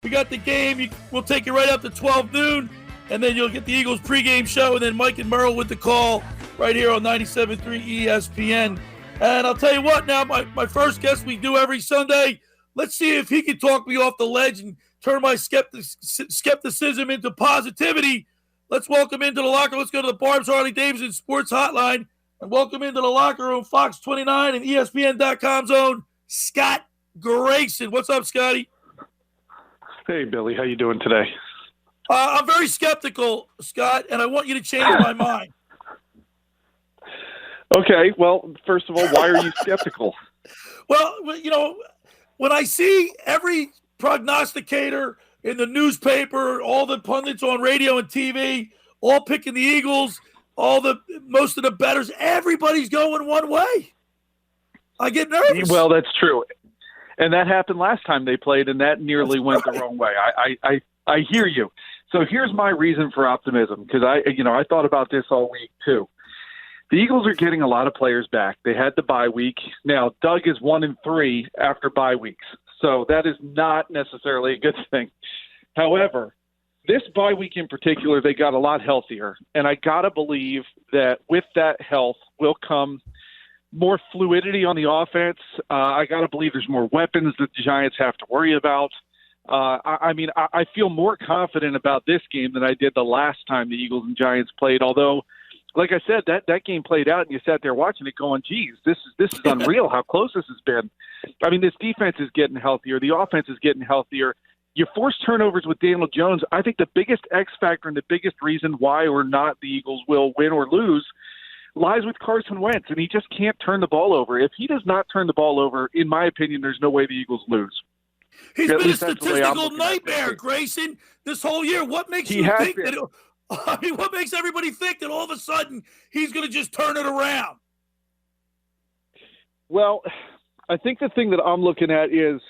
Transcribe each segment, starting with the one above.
We got the game. We'll take you right up to 12 noon, and then you'll get the Eagles pregame show, and then Mike and Merle with the call right here on 97.3 ESPN. And I'll tell you what now, my first guest we do every Sunday, let's see if he can talk me off the ledge and turn my skepticism into positivity. Let's welcome into the locker. Let's go to the Barb's Harley Davidson Sports Hotline and welcome into the locker room Fox 29 and ESPN.com's own Scott Grayson. What's up, Scotty? Hey, Billy. How you doing today? I'm very skeptical, Scott, and I want you to change my mind. Okay. Well, first of all, why are you skeptical? Well, when I see every prognosticator in the newspaper, all the pundits on radio and TV, all picking the Eagles, most of the bettors, everybody's going one way. I get nervous. Well, that's true. And that happened last time they played, and that nearly went the wrong way. I hear you. So here's my reason for optimism, because I thought about this all week too. The Eagles are getting a lot of players back. They had the bye week. Now, Doug is 1-3 after bye weeks, so that is not necessarily a good thing. However, this bye week in particular, they got a lot healthier, and I got to believe that with that health will come more fluidity on the offense. I got to believe there's more weapons that the Giants have to worry about. I feel more confident about this game than I did the last time the Eagles and Giants played, although – like I said, that game played out, and you sat there watching it going, geez, this is unreal how close this has been. I mean, this defense is getting healthier. The offense is getting healthier. You force turnovers with Daniel Jones. I think the biggest X factor and the biggest reason why or not the Eagles will win or lose lies with Carson Wentz, and he just can't turn the ball over. If he does not turn the ball over, in my opinion, there's no way the Eagles lose. He's been a statistical nightmare, Grayson, this whole year. What makes you think that – what makes everybody think that all of a sudden he's going to just turn it around? Well, I think the thing that I'm looking at is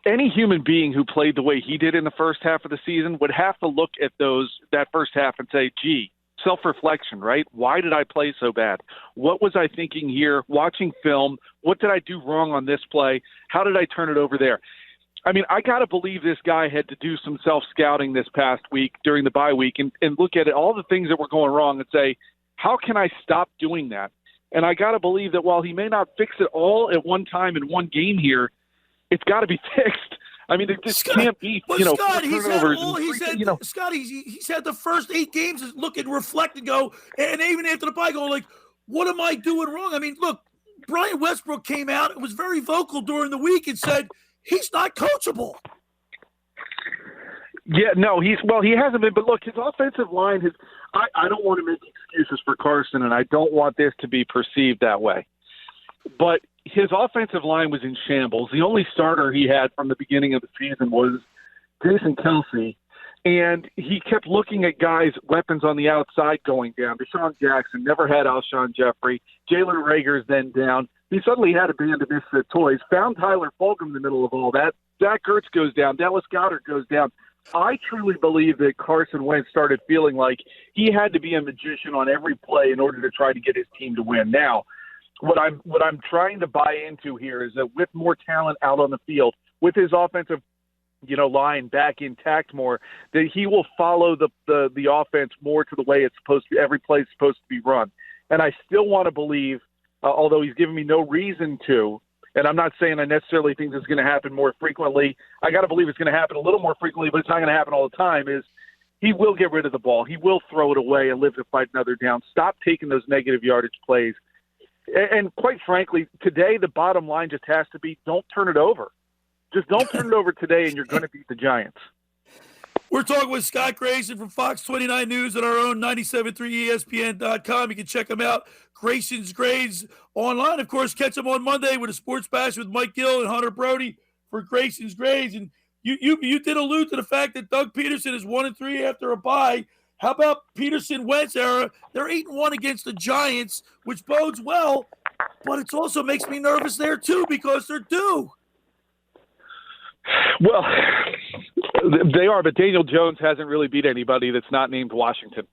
any human being who played the way he did in the first half of the season would have to look at that first half and say, gee, self-reflection, right? Why did I play so bad? What was I thinking here? Watching film, what did I do wrong on this play? How did I turn it over there? I mean, I got to believe this guy had to do some self-scouting this past week during the bye week and look at all the things that were going wrong and say, how can I stop doing that? And I got to believe that while he may not fix it all at one time in one game here, it's got to be fixed. I mean, it just can't be, Scott, turnovers. Scott, he's had the first 8 games look and reflect and go, and even after the bye, go like, what am I doing wrong? I mean, look, Brian Westbrook came out and was very vocal during the week and said, he's not coachable. Yeah, no, he hasn't been. But look, his offensive line I don't want to make excuses for Carson, and I don't want this to be perceived that way. But his offensive line was in shambles. The only starter he had from the beginning of the season was Jason Kelsey, and he kept looking at guys' weapons on the outside going down. Deshaun Jackson never had Alshon Jeffrey. Jalen Reagor's then down. He suddenly had a band of misfit toys, found Tyler Fulgham in the middle of all that. Zach Ertz goes down. Dallas Goedert goes down. I truly believe that Carson Wentz started feeling like he had to be a magician on every play in order to try to get his team to win. Now, what I'm trying to buy into here is that with more talent out on the field, with his offensive line back intact more, that he will follow the offense more to the way it's supposed to. Every play is supposed to be run. And I still want to believe, although he's given me no reason to, and I'm not saying I necessarily think this is going to happen more frequently. I got to believe it's going to happen a little more frequently, but it's not going to happen all the time, is he will get rid of the ball. He will throw it away and live to fight another down. Stop taking those negative yardage plays. And quite frankly, today the bottom line just has to be don't turn it over. Just don't turn it over today, and you're going to beat the Giants. We're talking with Scott Grayson from Fox 29 News and our own 97.3ESPN.com. You can check him out. Grayson's Grades online. Of course, catch him on Monday with a Sports Bash with Mike Gill and Hunter Brody for Grayson's Grades. And you did allude to the fact that Doug Peterson is 1-3 after a bye. How about Peterson-Wentz era? They're 8-1 against the Giants, which bodes well, but it also makes me nervous there too because they're due. Well, they are, but Daniel Jones hasn't really beat anybody that's not named Washington.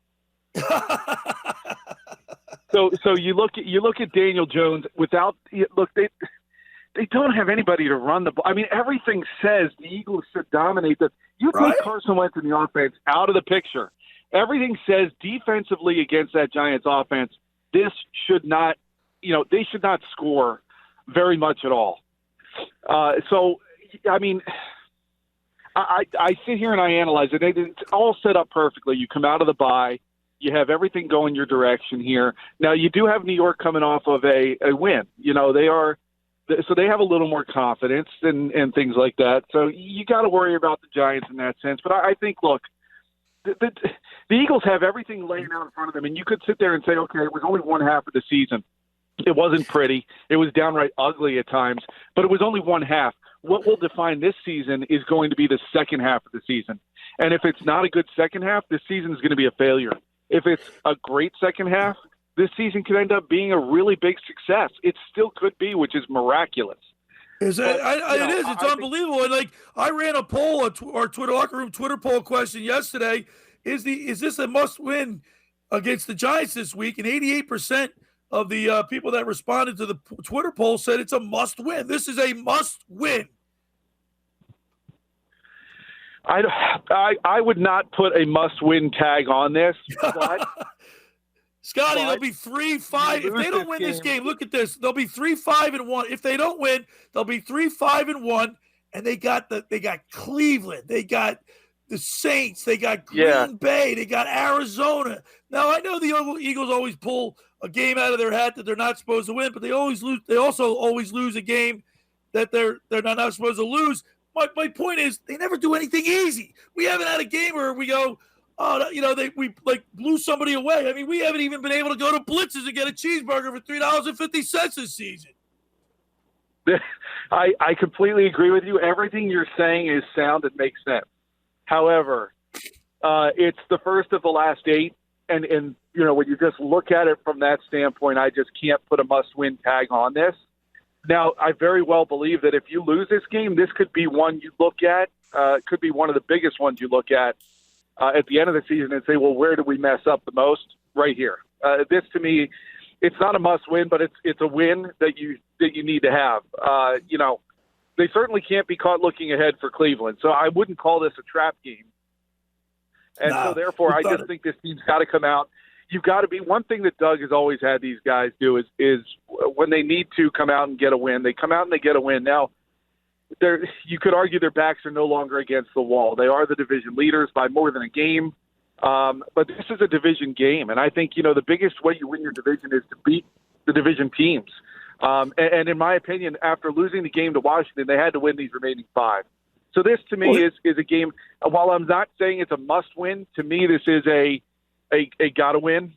So you look at Daniel Jones without They don't have anybody to run the ball. I mean, everything says the Eagles should dominate this. You take Right? Carson Wentz in the offense out of the picture. Everything says defensively against that Giants offense, this should not, they should not score very much at all. So, I mean, I sit here and I analyze it. It's all set up perfectly. You come out of the bye. You have everything going your direction here. Now, you do have New York coming off of a win. So they have a little more confidence and things like that. So you got to worry about the Giants in that sense. But I think, look, the Eagles have everything laying out in front of them. And you could sit there and say, okay, it was only one half of the season. It wasn't pretty. It was downright ugly at times. But it was only one half. What will define this season is going to be the second half of the season. And if it's not a good second half, this season is going to be a failure. If it's a great second half, this season could end up being a really big success. It still could be, which is miraculous. It is. It's unbelievable. And I ran a poll, our Twitter locker room Twitter poll question yesterday. Is this a must-win against the Giants this week? And 88% of the people that responded to the Twitter poll said it's a must-win. This is a must-win. I would not put a must-win tag on this, but. Scotty, they'll be 3-5. If they don't win this game, look at this. They'll be 3-5-1. If they don't win, they'll be 3-5-1. And they got Cleveland. They got the Saints. They got Green Bay. They got Arizona. Now I know the Eagles always pull a game out of their hat that they're not supposed to win, but they always lose. They also always lose a game that they're not supposed to lose. My point is they never do anything easy. We haven't had a game where we go, we blew somebody away. I mean, we haven't even been able to go to Blitz's and get a cheeseburger for $3.50 this season. I completely agree with you. Everything you're saying is sound and makes sense. However, it's the first of the last 8, and when you just look at it from that standpoint, I just can't put a must-win tag on this. Now, I very well believe that if you lose this game, this could be one you look at. Could be one of the biggest ones you look at the end of the season and say, well, where did we mess up the most? Right here. This, to me, it's not a must-win, but it's a win that you need to have. They certainly can't be caught looking ahead for Cleveland, so I wouldn't call this a trap game. And so, therefore, I just think this team's got to come out. You've got to be – one thing that Doug has always had these guys do is when they need to come out and get a win, they come out and they get a win. Now, you could argue their backs are no longer against the wall. They are the division leaders by more than a game. But this is a division game, and I think, the biggest way you win your division is to beat the division teams. And in my opinion, after losing the game to Washington, they had to win these remaining 5. So this, to me, is a game. While I'm not saying it's a must-win, to me this is a gotta win.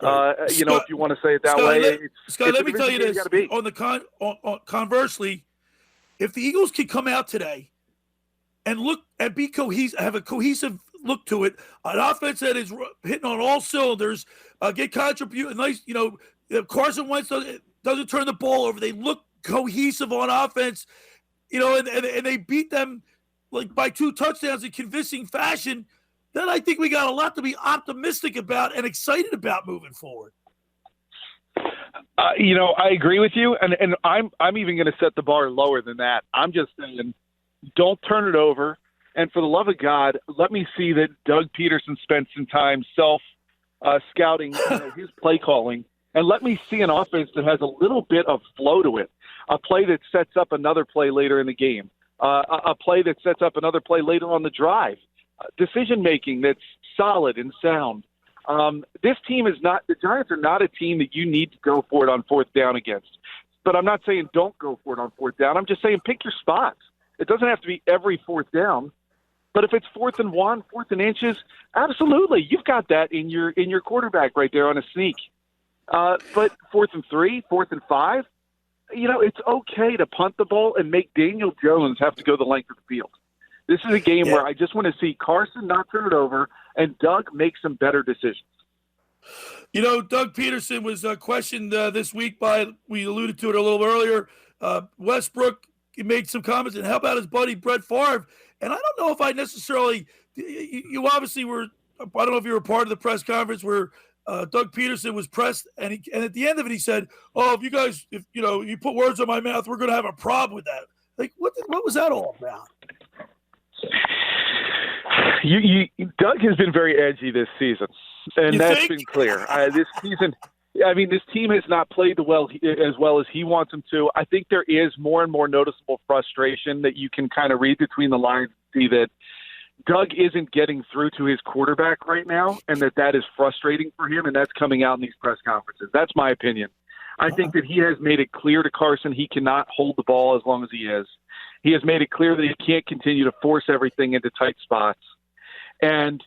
Scott, if you want to say it that Scott, way. Scott, let me tell you this. Conversely, if the Eagles can come out today and look and be cohesive, have a cohesive look to it, an offense that is hitting on all cylinders, get contribute, nice, Carson Wentz doesn't turn the ball over. They look cohesive on offense, and they beat them by 2 touchdowns in convincing fashion. Then I think we got a lot to be optimistic about and excited about moving forward. I agree with you, and I'm even going to set the bar lower than that. I'm just saying, don't turn it over, and for the love of God, let me see that Doug Peterson spent some time scouting his play calling, and let me see an offense that has a little bit of flow to it, a play that sets up another play later in the game, a play that sets up another play later on the drive, decision-making that's solid and sound. This team is not – the Giants are not a team that you need to go for it on 4th down against. But I'm not saying don't go for it on 4th down. I'm just saying pick your spots. It doesn't have to be every 4th down. But if it's 4th and 1, 4th and inches, absolutely. You've got that in your quarterback right there on a sneak. But 4th and 3, 4th and 5, it's okay to punt the ball and make Daniel Jones have to go the length of the field. This is a game where I just want to see Carson not turn it over and Doug make some better decisions. Doug Peterson was questioned this week we alluded to it a little earlier. Westbrook made some comments, and how about his buddy Brett Favre? And I don't know if I necessarily – you obviously were – I don't know if you were part of the press conference where Doug Peterson was pressed, and at the end of it, he said, "Oh, if you put words in my mouth, we're going to have a problem with that." Like, what was that all about? Doug has been very edgy this season, and that's been clear. This season, this team has not played as well as he wants them to. I think there is more and more noticeable frustration that you can kind of read between the lines and see that Doug isn't getting through to his quarterback right now, and that is frustrating for him, and that's coming out in these press conferences. That's my opinion. I think that he has made it clear to Carson he cannot hold the ball as long as he is. He has made it clear that he can't continue to force everything into tight spots. And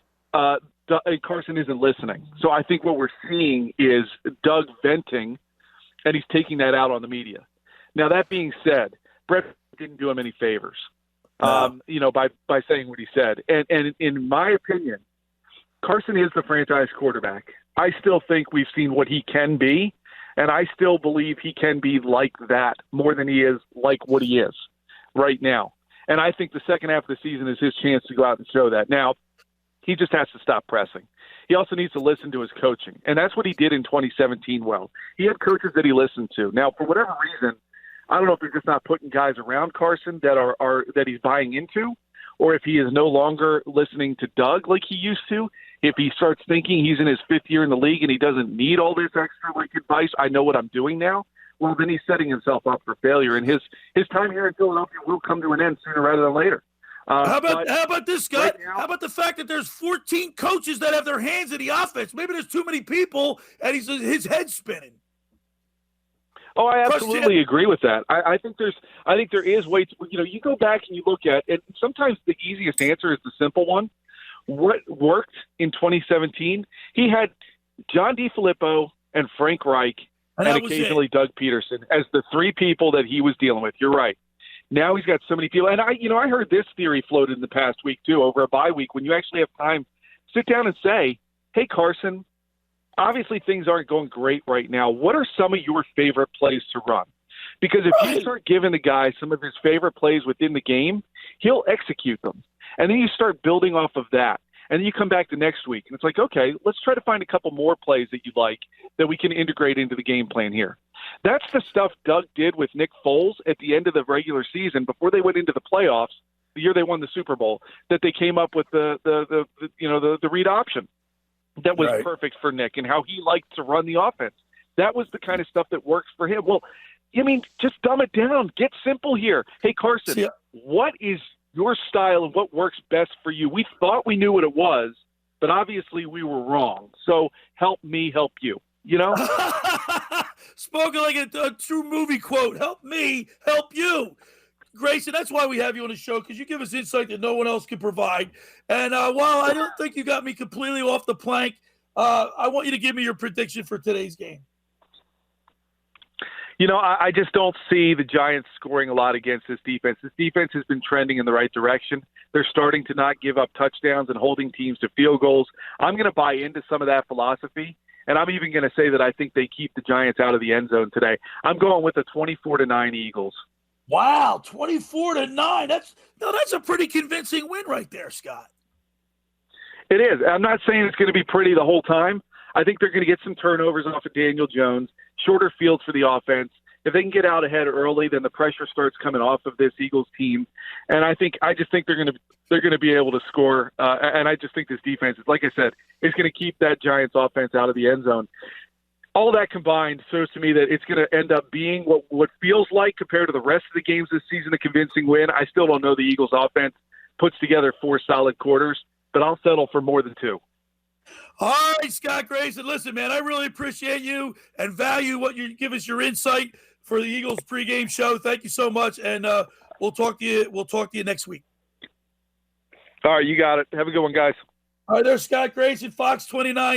Carson isn't listening. So I think what we're seeing is Doug venting, and he's taking that out on the media. Now, that being said, Brett didn't do him any favors, by saying what he said. And in my opinion, Carson is the franchise quarterback. I still think we've seen what he can be, and I still believe he can be like that more than he is like what he is right now. And I think the second half of the season is his chance to go out and show that. Now, he just has to stop pressing. He also needs to listen to his coaching, and that's what he did in 2017 well. He had coaches that he listened to. Now, for whatever reason, I don't know if they're just not putting guys around Carson that he's buying into, or if he is no longer listening to Doug like he used to. If he starts thinking he's in his fifth year in the league and he doesn't need all this extra advice, I know what I'm doing now, well, then he's setting himself up for failure, and his time here in Philadelphia will come to an end sooner rather than later. How about this, Scott? Right now, how about the fact that there's 14 coaches that have their hands in the offense? Maybe there's too many people, and his head's spinning. Oh, I absolutely agree with that. I think there is ways. You go back and you look at it. Sometimes the easiest answer is the simple one. What worked in 2017? He had John DeFilippo and Frank Reich and occasionally Doug Peterson as the three people that he was dealing with. You're right. Now he's got so many people. And I heard this theory floated in the past week too, over a bye week, when you actually have time, sit down and say, hey, Carson, obviously things aren't going great right now. What are some of your favorite plays to run? Because if you start giving the guy some of his favorite plays within the game, he'll execute them. And then you start building off of that. And then you come back to next week, and it's like, okay, let's try to find a couple more plays that you like that we can integrate into the game plan here. That's the stuff Doug did with Nick Foles at the end of the regular season before they went into the playoffs, the year they won the Super Bowl, that they came up with the read option that was perfect for Nick and how he liked to run the offense. That was the kind of stuff that works for him. Well, just dumb it down. Get simple here. Hey, Carson, what is your style and what works best for you? We thought we knew what it was, but obviously we were wrong. So help me help you, Spoken like a true movie quote. Help me help you. Grayson, that's why we have you on the show, because you give us insight that no one else can provide. And while I don't think you got me completely off the plank, I want you to give me your prediction for today's game. I just don't see the Giants scoring a lot against this defense. This defense has been trending in the right direction. They're starting to not give up touchdowns and holding teams to field goals. I'm going to buy into some of that philosophy, and I'm even going to say that I think they keep the Giants out of the end zone today. I'm going with the 24-9 Eagles. Wow, 24-9. That's a pretty convincing win right there, Scott. It is. I'm not saying it's going to be pretty the whole time. I think they're going to get some turnovers off of Daniel Jones, shorter fields for the offense. If they can get out ahead early, then the pressure starts coming off of this Eagles team. And I just think they're going to be able to score. And I just think this defense, like I said, is going to keep that Giants offense out of the end zone. All that combined shows to me that it's going to end up being what feels like, compared to the rest of the games this season, a convincing win. I still don't know the Eagles offense puts together 4 solid quarters, but I'll settle for more than 2. All right, Scott Grayson. Listen, man, I really appreciate you and value what you give us your insight for the Eagles pregame show. Thank you so much, and we'll talk to you. We'll talk to you next week. All right, you got it. Have a good one, guys. All right, there's Scott Grayson, Fox 29.